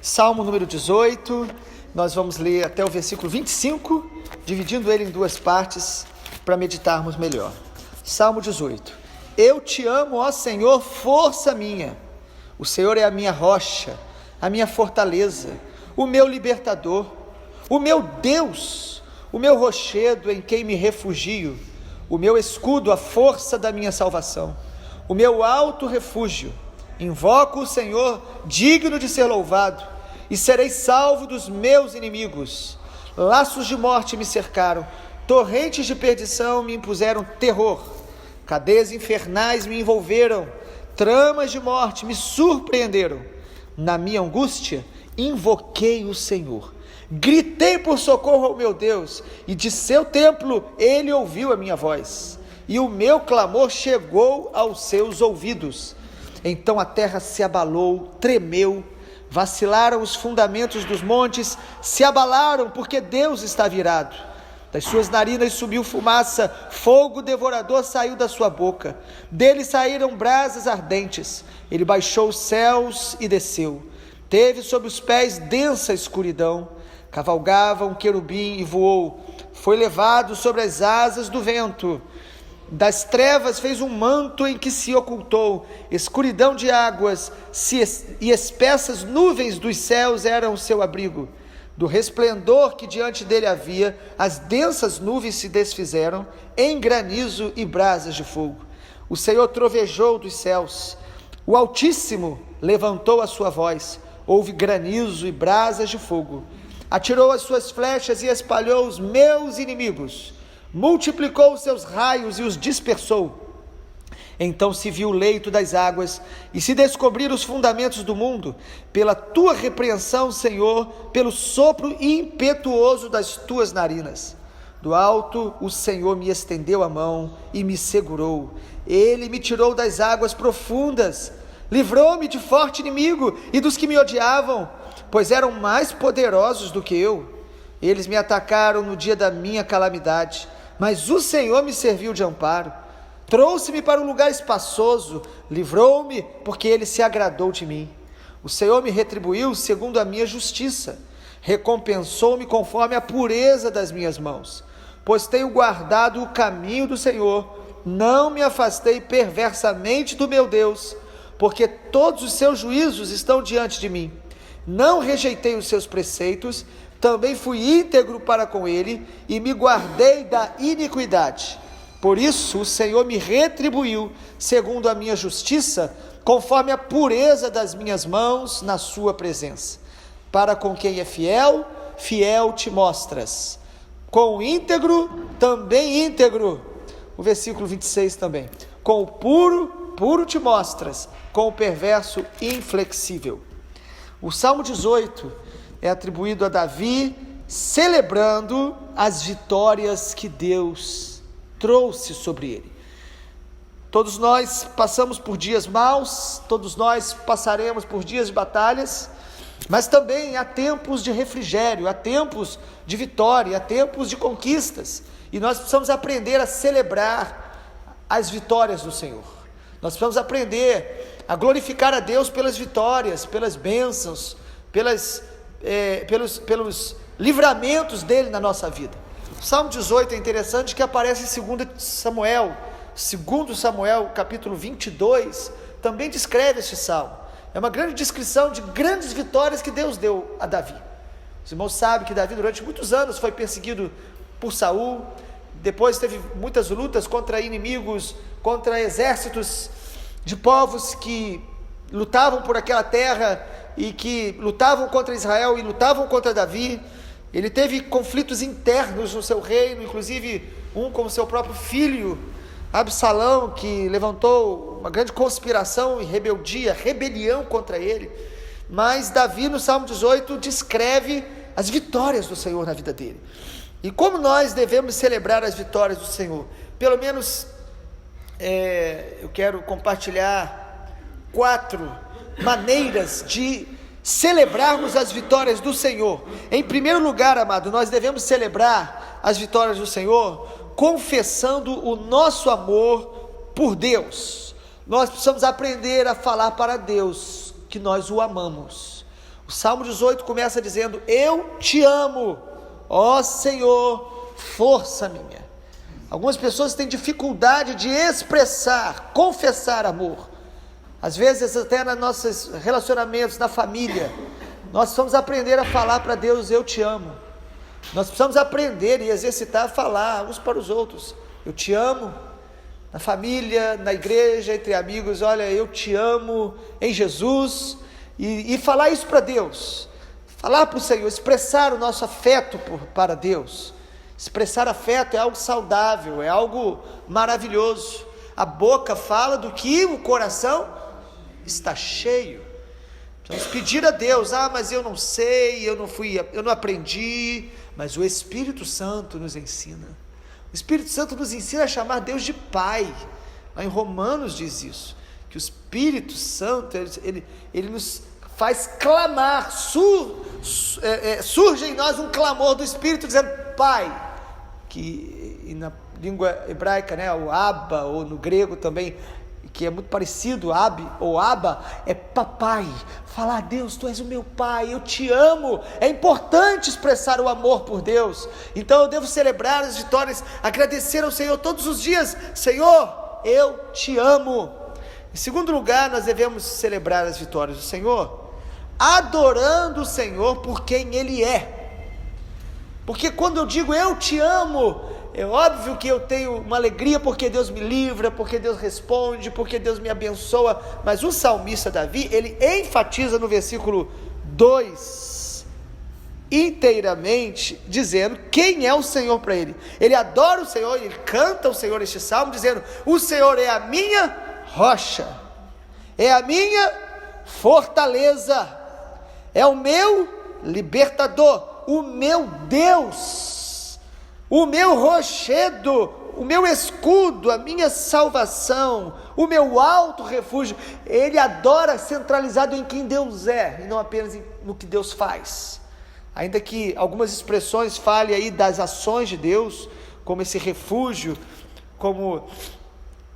Salmo número 18, nós vamos ler até o versículo 25, dividindo ele em duas partes, para meditarmos melhor. Salmo 18. Eu te amo, ó Senhor, força minha. O Senhor é a minha rocha, a minha fortaleza, o meu libertador, o meu Deus, o meu rochedo em quem me refugio, o meu escudo, a força da minha salvação, o meu alto refúgio. Invoco o Senhor, digno de ser louvado, e serei salvo dos meus inimigos. Laços de morte me cercaram, torrentes de perdição me impuseram terror, cadeias infernais me envolveram, tramas de morte me surpreenderam. Na minha angústia, invoquei o Senhor, gritei por socorro ao meu Deus, e de seu templo ele ouviu a minha voz, e o meu clamor chegou aos seus ouvidos. Então a terra se abalou, tremeu, vacilaram os fundamentos dos montes, se abalaram porque Deus está virado. Das suas narinas subiu fumaça, fogo devorador saiu da sua boca, dele saíram brasas ardentes. Ele baixou os céus e desceu, teve sob os pés densa escuridão, cavalgava um querubim e voou, foi levado sobre as asas do vento. Das trevas fez um manto em que se ocultou, escuridão de águas e espessas nuvens dos céus eram o seu abrigo. Do resplendor que diante dele havia, as densas nuvens se desfizeram em granizo e brasas de fogo. O Senhor trovejou dos céus, o Altíssimo levantou a sua voz, houve granizo e brasas de fogo. Atirou as suas flechas e espalhou os meus inimigos. Multiplicou os seus raios e os dispersou. Então se viu o leito das águas e se descobriram os fundamentos do mundo. Pela tua repreensão, Senhor, pelo sopro impetuoso das tuas narinas. Do alto o Senhor me estendeu a mão e me segurou. Ele me tirou das águas profundas, livrou-me de forte inimigo e dos que me odiavam, pois eram mais poderosos do que eu. Eles me atacaram no dia da minha calamidade, mas o Senhor me serviu de amparo. Trouxe-me para um lugar espaçoso, livrou-me, porque ele se agradou de mim. O Senhor me retribuiu segundo a minha justiça, recompensou-me conforme a pureza das minhas mãos, pois tenho guardado o caminho do Senhor, não me afastei perversamente do meu Deus, porque todos os seus juízos estão diante de mim. Não rejeitei os seus preceitos, também fui íntegro para com ele e me guardei da iniquidade. Por isso o Senhor me retribuiu segundo a minha justiça, conforme a pureza das minhas mãos na sua presença. Para com quem é fiel, fiel te mostras. Com o íntegro, também íntegro. O versículo 26 também. Com o puro, puro te mostras. Com o perverso, inflexível. O Salmo 18 é atribuído a Davi, celebrando as vitórias que Deus trouxe sobre ele. Todos nós passamos por dias maus, todos nós passaremos por dias de batalhas, mas também há tempos de refrigério, há tempos de vitória, há tempos de conquistas, e nós precisamos aprender a celebrar as vitórias do Senhor. Nós precisamos aprender a glorificar a Deus pelas vitórias, pelas bênçãos, pelos livramentos dele na nossa vida. O Salmo 18 é interessante que aparece em 2 Samuel, capítulo 22, também descreve este salmo. É uma grande descrição de grandes vitórias que Deus deu a Davi. Os irmãos sabem que Davi durante muitos anos foi perseguido por Saul, depois teve muitas lutas contra inimigos, contra exércitos de povos que lutavam por aquela terra e que lutavam contra Israel e lutavam contra Davi. Ele teve conflitos internos no seu reino, inclusive um com o seu próprio filho, Absalão, que levantou uma grande conspiração e rebelião contra ele. Mas Davi, no Salmo 18, descreve as vitórias do Senhor na vida dele. E como nós devemos celebrar as vitórias do Senhor? Pelo menos, eu quero compartilhar 4 maneiras de celebrarmos as vitórias do Senhor. Em primeiro lugar, amado, nós devemos celebrar as vitórias do Senhor confessando o nosso amor por Deus. Nós precisamos aprender a falar para Deus que nós o amamos. O Salmo 18 começa dizendo: eu te amo, ó Senhor, força minha. Algumas pessoas têm dificuldade de expressar, confessar amor. Às vezes até nos nossos relacionamentos, na família, nós precisamos aprender a falar para Deus: eu te amo. Nós precisamos aprender e exercitar a falar uns para os outros: eu te amo. Na família, na igreja, entre amigos: olha, eu te amo em Jesus. E falar isso para Deus, falar para o Senhor, expressar o nosso afeto para Deus. Expressar afeto é algo saudável, é algo maravilhoso. A boca fala do que o coração está cheio. Vamos pedir a Deus: mas eu não sei, eu não aprendi. Mas o Espírito Santo nos ensina. O Espírito Santo nos ensina a chamar Deus de Pai. Lá em Romanos diz isso, que o Espírito Santo, ele nos faz clamar, surge em nós um clamor do Espírito dizendo Pai, que na língua hebraica, né, o Abba, ou no grego também, que é muito parecido, Ab ou Abba, é papai. Falar: Deus, tu és o meu pai, eu te amo. É importante expressar o amor por Deus. Então eu devo celebrar as vitórias, agradecer ao Senhor todos os dias: Senhor, eu te amo. Em segundo lugar, nós devemos celebrar as vitórias do Senhor adorando o Senhor por quem Ele é. Porque quando eu digo eu te amo, é óbvio que eu tenho uma alegria porque Deus me livra, porque Deus responde, porque Deus me abençoa. Mas o salmista Davi, ele enfatiza no versículo 2 inteiramente, dizendo quem é o Senhor para ele. Ele adora o Senhor, ele canta o Senhor neste salmo, dizendo: o Senhor é a minha rocha, é a minha fortaleza, é o meu libertador, o meu Deus, o meu rochedo, o meu escudo, a minha salvação, o meu alto refúgio. Ele adora centralizado em quem Deus é, e não apenas no que Deus faz. Ainda que algumas expressões falem aí das ações de Deus, como esse refúgio, como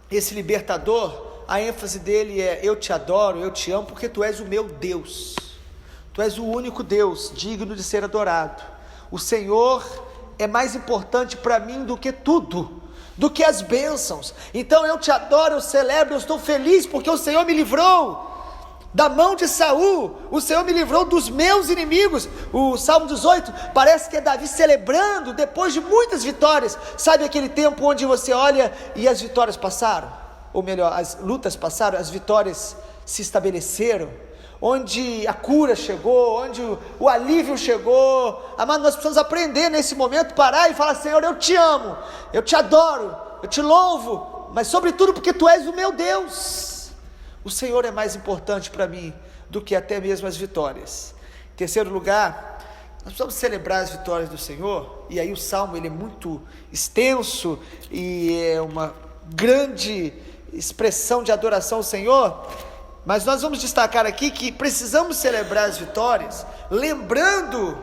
esse libertador, a ênfase dele é: eu te adoro, eu te amo, porque tu és o meu Deus. Tu és o único Deus digno de ser adorado. O Senhor é mais importante para mim do que tudo, do que as bênçãos. Então eu te adoro, eu celebro, eu estou feliz porque o Senhor me livrou da mão de Saul, o Senhor me livrou dos meus inimigos. O Salmo 18 parece que é Davi celebrando depois de muitas vitórias. Sabe aquele tempo onde você olha e as vitórias passaram? Ou melhor, as lutas passaram, as vitórias se estabeleceram, onde a cura chegou, onde o alívio chegou. Amado, nós precisamos aprender nesse momento, parar e falar: Senhor, eu te amo, eu te adoro, eu te louvo, mas sobretudo porque tu és o meu Deus. O Senhor é mais importante para mim do que até mesmo as vitórias. Em terceiro lugar, nós precisamos celebrar as vitórias do Senhor. E aí o Salmo, ele é muito extenso e é uma grande expressão de adoração ao Senhor. Mas nós vamos destacar aqui que precisamos celebrar as vitórias, lembrando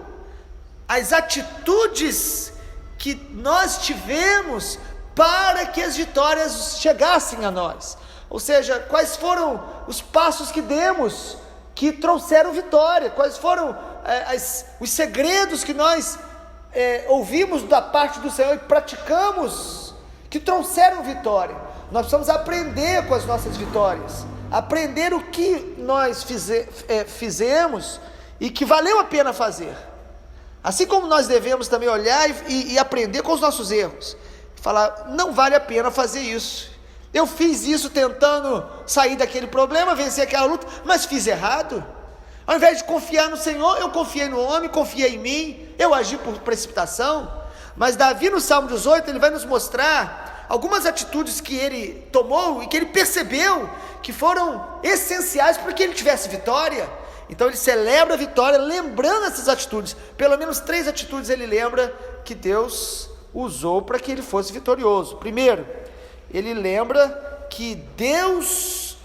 as atitudes que nós tivemos para que as vitórias chegassem a nós. Ou seja, quais foram os passos que demos que trouxeram vitória, quais foram os segredos que nós ouvimos da parte do Senhor e praticamos, que trouxeram vitória. Nós precisamos aprender com as nossas vitórias, aprender o que nós fizemos e que valeu a pena fazer. Assim como nós devemos também olhar e aprender com os nossos erros, falar: não vale a pena fazer isso. Eu fiz isso tentando sair daquele problema, vencer aquela luta, mas fiz errado. Ao invés de confiar no Senhor, eu confiei no homem, confiei em mim, eu agi por precipitação. Mas Davi, no Salmo 18, ele vai nos mostrar algumas atitudes que ele tomou e que ele percebeu que foram essenciais para que ele tivesse vitória. Então ele celebra a vitória lembrando essas atitudes. Pelo menos 3 atitudes ele lembra que Deus usou para que ele fosse vitorioso. Primeiro, ele lembra que Deus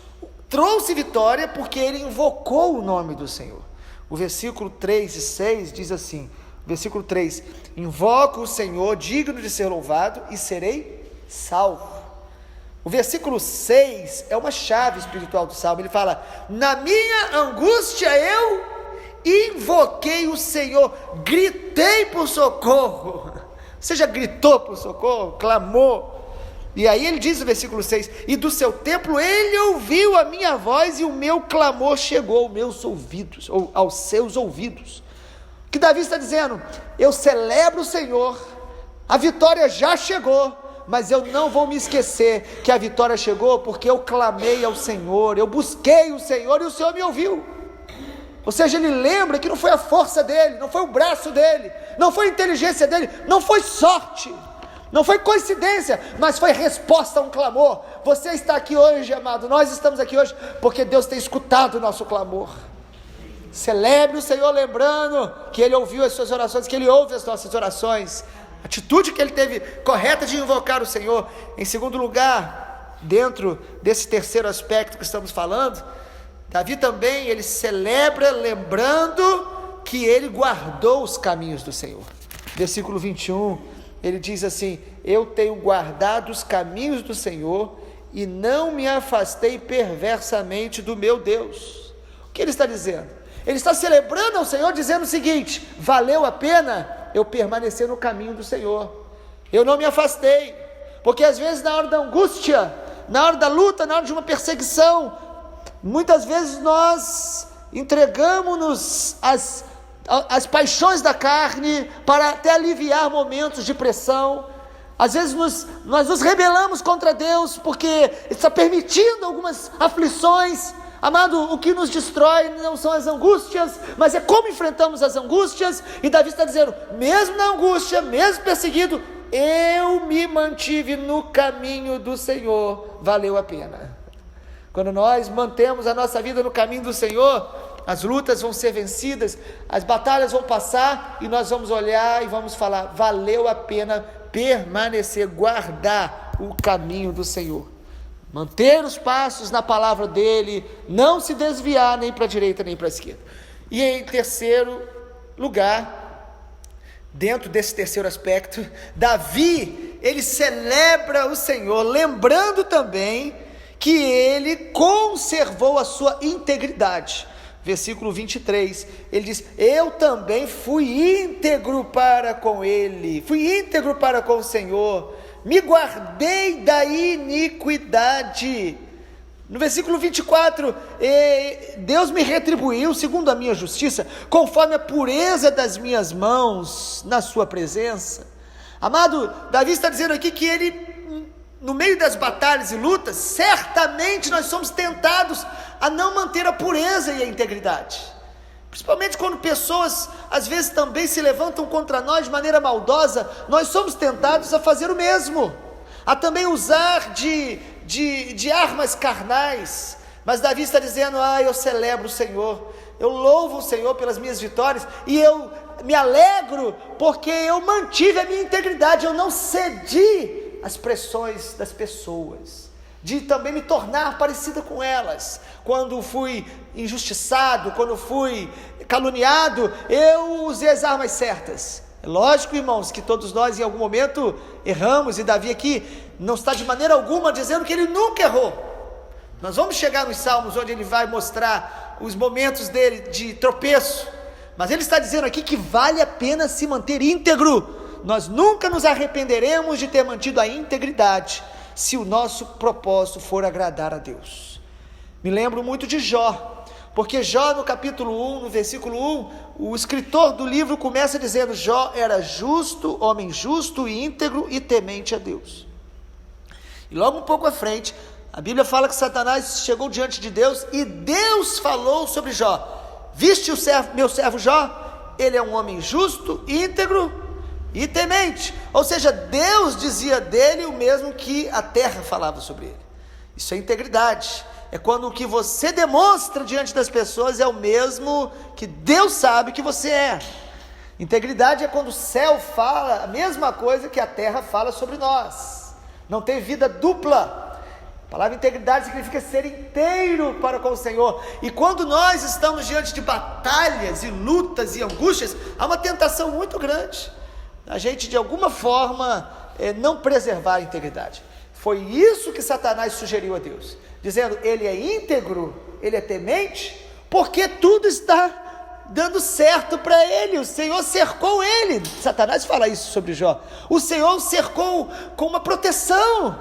trouxe vitória porque ele invocou o nome do Senhor. O versículo 3 e 6 diz assim, versículo 3: invoco o Senhor, digno de ser louvado, e serei salvo. O versículo 6 é uma chave espiritual do Salmo. Ele fala: na minha angústia eu invoquei o Senhor, gritei por socorro. Você já gritou por socorro? Clamou? E aí ele diz no versículo 6, e do seu templo ele ouviu a minha voz, e o meu clamor chegou aos meus ouvidos, ou aos seus ouvidos. O que Davi está dizendo? Eu celebro o Senhor, a vitória já chegou, mas eu não vou me esquecer que a vitória chegou, porque eu clamei ao Senhor, eu busquei o Senhor, e o Senhor me ouviu. Ou seja, ele lembra que não foi a força dele, não foi o braço dele, não foi a inteligência dele, não foi sorte, não foi coincidência, mas foi resposta a um clamor. Você está aqui hoje, amado, nós estamos aqui hoje, porque Deus tem escutado o nosso clamor. Celebre o Senhor lembrando que Ele ouviu as suas orações, que Ele ouve as nossas orações, a atitude que Ele teve correta de invocar o Senhor. Em segundo lugar, dentro desse terceiro aspecto que estamos falando, Davi também, ele celebra lembrando que ele guardou os caminhos do Senhor. Versículo 21, ele diz assim, eu tenho guardado os caminhos do Senhor e não me afastei perversamente do meu Deus. O que ele está dizendo? Ele está celebrando ao Senhor, dizendo o seguinte, valeu a pena eu permanecer no caminho do Senhor, eu não me afastei, porque às vezes na hora da angústia, na hora da luta, na hora de uma perseguição, muitas vezes nós entregamos-nos às paixões da carne para até aliviar momentos de pressão. Às vezes nós nos rebelamos contra Deus porque está permitindo algumas aflições. Amado, o que nos destrói não são as angústias, mas é como enfrentamos as angústias. E Davi está dizendo, mesmo na angústia, mesmo perseguido, eu me mantive no caminho do Senhor, valeu a pena. Quando nós mantemos a nossa vida no caminho do Senhor, as lutas vão ser vencidas, as batalhas vão passar, e nós vamos olhar e vamos falar, valeu a pena permanecer, guardar o caminho do Senhor, manter os passos na palavra dele, não se desviar nem para a direita nem para a esquerda. E em terceiro lugar, dentro desse terceiro aspecto, Davi, ele celebra o Senhor, lembrando também que ele conservou a sua integridade. Versículo 23, ele diz, eu também fui íntegro para com ele, fui íntegro para com o Senhor, me guardei da iniquidade. No versículo 24, Deus me retribuiu segundo a minha justiça, conforme a pureza das minhas mãos na sua presença. Amado, Davi está dizendo aqui que ele, no meio das batalhas e lutas, certamente nós somos tentados a não manter a pureza e a integridade, principalmente quando pessoas às vezes também se levantam contra nós de maneira maldosa. Nós somos tentados a fazer o mesmo, a também usar de armas carnais. Mas Davi está dizendo, eu celebro o Senhor, eu louvo o Senhor pelas minhas vitórias, e eu me alegro porque eu mantive a minha integridade, eu não cedi às pressões das pessoas, de também me tornar parecida com elas. Quando fui injustiçado, quando fui caluniado, eu usei as armas certas. É lógico, irmãos, que todos nós em algum momento erramos, e Davi aqui não está de maneira alguma dizendo que ele nunca errou. Nós vamos chegar nos Salmos, onde ele vai mostrar os momentos dele de tropeço, mas ele está dizendo aqui que vale a pena se manter íntegro. Nós nunca nos arrependeremos de ter mantido a integridade, se o nosso propósito for agradar a Deus. Me lembro muito de Jó, porque Jó, no capítulo 1, no versículo 1, o escritor do livro começa dizendo, Jó era justo, homem justo e íntegro e temente a Deus. E logo um pouco à frente, a Bíblia fala que Satanás chegou diante de Deus, e Deus falou sobre Jó, viste meu servo Jó? Ele é um homem justo, íntegro e temente. Ou seja, Deus dizia dele o mesmo que a terra falava sobre ele. Isso é integridade, é quando o que você demonstra diante das pessoas é o mesmo que Deus sabe que você é. Integridade é quando o céu fala a mesma coisa que a terra fala sobre nós, não tem vida dupla. A palavra integridade significa ser inteiro para com o Senhor. E quando nós estamos diante de batalhas e lutas e angústias, há uma tentação muito grande a gente de alguma forma não preservar a integridade. Foi isso que Satanás sugeriu a Deus, dizendo, ele é íntegro, ele é temente, porque tudo está dando certo para ele, o Senhor cercou ele. Satanás fala isso sobre Jó. O Senhor o cercou com uma proteção,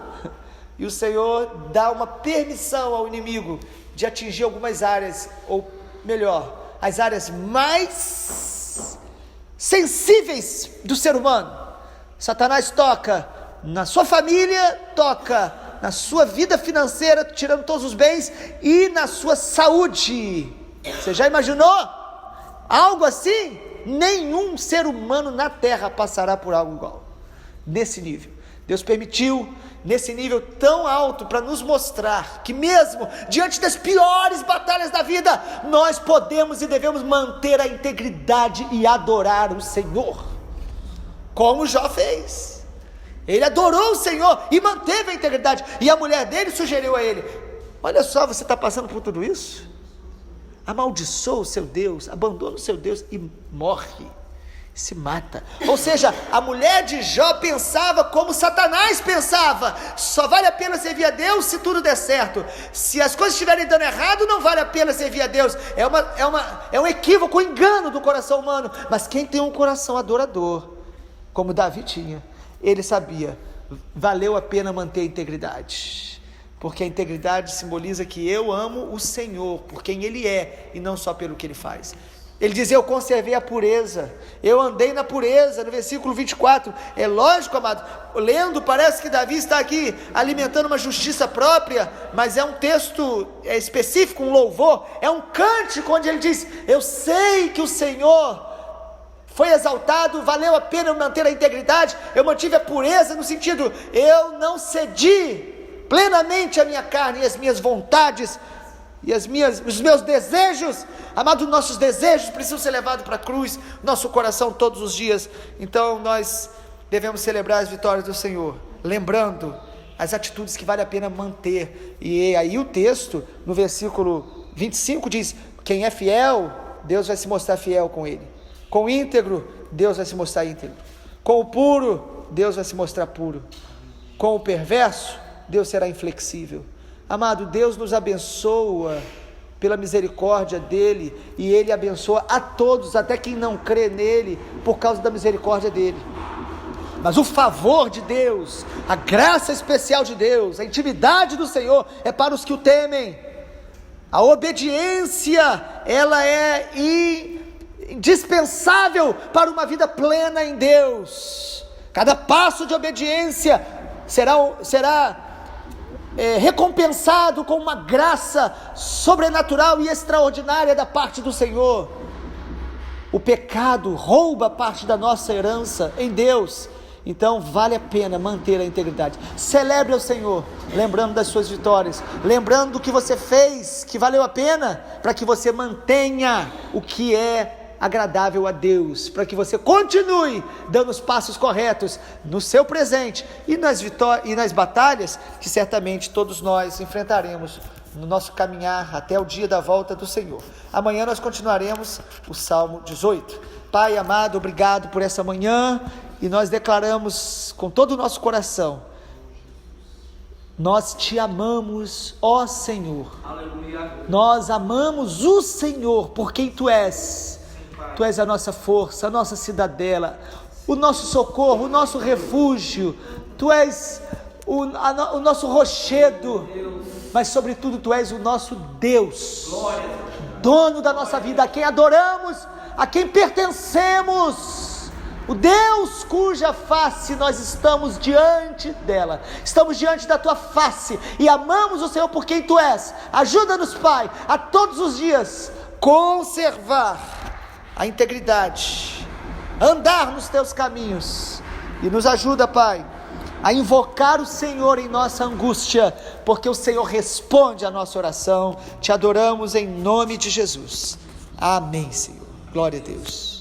e o Senhor dá uma permissão ao inimigo de atingir algumas áreas, ou melhor, as áreas mais sensíveis do ser humano. Satanás toca na sua família, toca na sua vida financeira, tirando todos os bens, e na sua saúde. Você já imaginou algo assim? Nenhum ser humano na terra passará por algo igual, nesse nível. Deus permitiu, nesse nível tão alto, para nos mostrar que mesmo diante das piores batalhas da vida, nós podemos e devemos manter a integridade e adorar o Senhor, como Jó fez. Ele adorou o Senhor e manteve a integridade, e a mulher dele sugeriu a ele: olha só, você está passando por tudo isso? Amaldiçoa o seu Deus, abandona o seu Deus e morre, se mata. Ou seja, a mulher de Jó pensava como Satanás pensava: só vale a pena servir a Deus se tudo der certo. Se as coisas estiverem dando errado, não vale a pena servir a Deus. É um equívoco, um engano do coração humano. Mas quem tem um coração adorador, como Davi tinha, ele sabia, valeu a pena manter a integridade, porque a integridade simboliza que eu amo o Senhor por quem Ele é, e não só pelo que Ele faz. Ele diz: eu conservei a pureza, eu andei na pureza, no versículo 24, é lógico, amado, lendo, parece que Davi está aqui alimentando uma justiça própria, mas é um texto específico, um louvor, é um cântico onde ele diz: eu sei que o Senhor foi exaltado, valeu a pena eu manter a integridade, eu mantive a pureza, no sentido, eu não cedi plenamente a minha carne e as minhas vontades, e os meus desejos. Amado, nossos desejos precisam ser levados para a cruz, nosso coração todos os dias. Então nós devemos celebrar as vitórias do Senhor, lembrando as atitudes que vale a pena manter. E aí o texto, no versículo 25 diz: quem é fiel, Deus vai se mostrar fiel com ele. Com o íntegro, Deus vai se mostrar íntegro. Com o puro, Deus vai se mostrar puro. Com o perverso, Deus será inflexível. Amado, Deus nos abençoa pela misericórdia dEle, e Ele abençoa a todos, até quem não crê nele, por causa da misericórdia dEle. Mas o favor de Deus, a graça especial de Deus, a intimidade do Senhor é para os que o temem. A obediência, ela é indispensável para uma vida plena em Deus. Cada passo de obediência será recompensado com uma graça sobrenatural e extraordinária da parte do Senhor. O pecado rouba parte da nossa herança em Deus, então vale a pena manter a integridade. Celebre ao Senhor, lembrando das suas vitórias, lembrando do que você fez, que valeu a pena, para que você mantenha o que é agradável a Deus, para que você continue dando os passos corretos no seu presente e nas batalhas que certamente todos nós enfrentaremos no nosso caminhar até o dia da volta do Senhor. Amanhã nós continuaremos o Salmo 18. Pai amado, obrigado por essa manhã, e nós declaramos com todo o nosso coração: nós te amamos, ó Senhor. Aleluia. Nós amamos o Senhor por quem Tu és. Tu és a nossa força, a nossa cidadela, o nosso socorro, o nosso refúgio. Tu és o nosso rochedo, mas sobretudo Tu és o nosso Deus, dono da nossa vida, a quem adoramos, a quem pertencemos, o Deus cuja face nós estamos diante dela, estamos diante da Tua face, e amamos o Senhor por quem Tu és. Ajuda-nos, Pai, a todos os dias conservar a integridade, andar nos Teus caminhos, e nos ajuda, Pai, a invocar o Senhor em nossa angústia, porque o Senhor responde a nossa oração. Te adoramos em nome de Jesus. Amém, Senhor. Glória a Deus.